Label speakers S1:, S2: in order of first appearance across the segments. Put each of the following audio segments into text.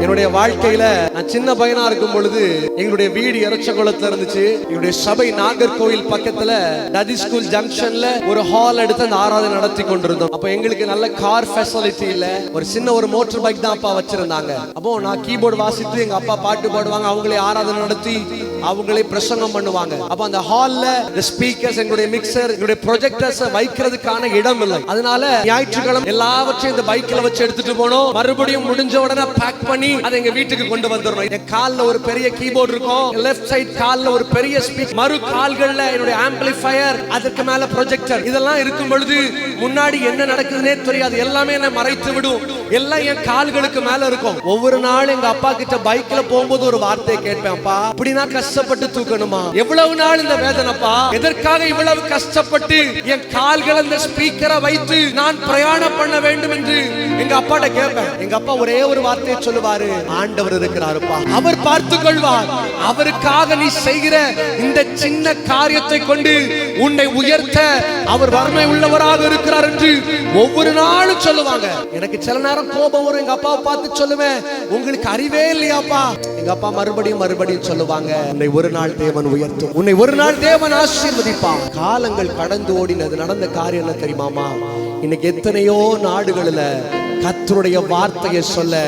S1: என்னுடைய வாழ்க்கையில நான் சின்ன பையனா இருக்கும் பொழுது எங்களுடைய வீடு எரச்சகுளத்துல இருந்துச்சு. எங்களுடைய சபை நாகர்கோவில் பக்கத்துல நதி ஸ்கூல் ஜங்ஷன்ல ஒரு ஹால் எடுத்து அந்த ஆராதனை நடத்தி கொண்டிருந்தோம். அப்ப எங்களுக்கு நல்ல கார் ஃபெசிலிட்டி இல்ல, ஒரு மோட்டார் பைக் தான் அப்பா வச்சிருந்தாங்க. அப்போ நான் கீபோர்டு வாசித்து எங்க அப்பா பாட்டு பாடுவாங்க, அவங்களே ஆராதனை நடத்தி அவங்களே பிரசங்கம் பண்ணுவாங்க. அப்ப அந்த ஹால்ல ஸ்பீக்கர்ஸ், எங்களுடைய மிக்சர், எங்களுடைய ப்ரொஜெக்டர்ஸ் வைக்கிறதுக்கான இடம் இல்லை. அதனால ஞாயிற்றுக்கிழமை எல்லாவற்றையும் இந்த பைக்ல வச்சு எடுத்துட்டு போனோம். மறுபடியும் முடிஞ்ச உடனே பேக் பண்ணி அதை எங்க வீட்டுக்கு கொண்டு வந்துடணும். என் கால்ல ஒரு பெரிய கீபோர்டு இருக்கும், லெஃப்ட் சைடு கால்ல ஒரு பெரிய ஸ்பீக்கர், மறு கால்கள்ல என்னுடைய ஆம்பிளிஃபையர், அதுக்கு மேல ப்ரொஜெக்டர். இதெல்லாம் இருக்கும் பொழுது முன்னாடி என்ன நடக்குதுன்னே தெரியாது, எல்லாமே என்ன மறைத்து விடும், எல்லாம் என் கால்களுக்கு மேல இருக்கும். ஒவ்வொரு நாள் எங்க அப்பா கிட்ட பைக்ல போகும்போது ஒரு வார்த்தையை கேட்பேன், அப்பா அப்படின்னா கஷ்டப்பட்டு தூக்கணுமா? எவ்வளவு நாள் இந்த வேதனைப்பா? எதற்காக இவ்வளவு கஷ்டப்பட்டு என் கால்கள் அந்த ஸ்பீக்கரை வைத்து நான் பிரயாணம் பண்ண வேண்டும் என்று எங்க அப்பாட்ட கேட்பேன். எங்க அப்பா ஒரே ஒரு வார்த்தையை சொல்லுவாரு, ஆண்டவர் இருக்கிறாருப்பா, அவர் பார்த்துக் கொள்வார். அவருக்காக நீ செய்கிற இந்த சின்ன காரியத்தை கொண்டு உன்னை உயர்த்த அவர் வறுமை உள்ளவராக இருக்கிறார் என்று ஒவ்வொரு நாளும் சொல்லுவாங்க. எனக்கு சில நேரம் கோபம் வரும், எங்க அப்பாவை பார்த்து சொல்லுவேன், உங்களுக்கு அறிவே இல்லையாப்பா? எங்க அப்பா மறுபடியும் சொல்லுவாங்க, உன்னை ஒரு நாள் தேவன் உயர்த்தும், உன்னை ஒரு நாள் தேவன் ஆசீர்வதிப்பான். காலங்கள் கடந்து ஓடினது, நடந்த காரியம் என்ன தெரியுமாமா? இன்னைக்கு எத்தனையோ நாடுகளில் கர்த்தருடைய வார்த்தையை சொல்ல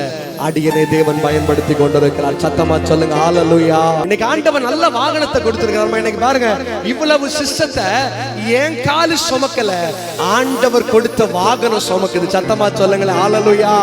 S1: அடியனை தேவன் பயன்படுத்தி கொண்டிருக்கிறார். சத்தமா சொல்லுங்க ஹல்லேலூயா. இன்னைக்கு ஆண்டவன் நல்ல வாகனத்தை கொடுத்திருக்கிறார். இன்னைக்கு பாருங்க, இவ்வளவு சிஸ்டத்தை ஏன் காலு சுமக்கல, ஆண்டவர் கொடுத்த வாகனம் சுமக்குது. சத்தமா சொல்லுங்க ஹல்லேலூயா.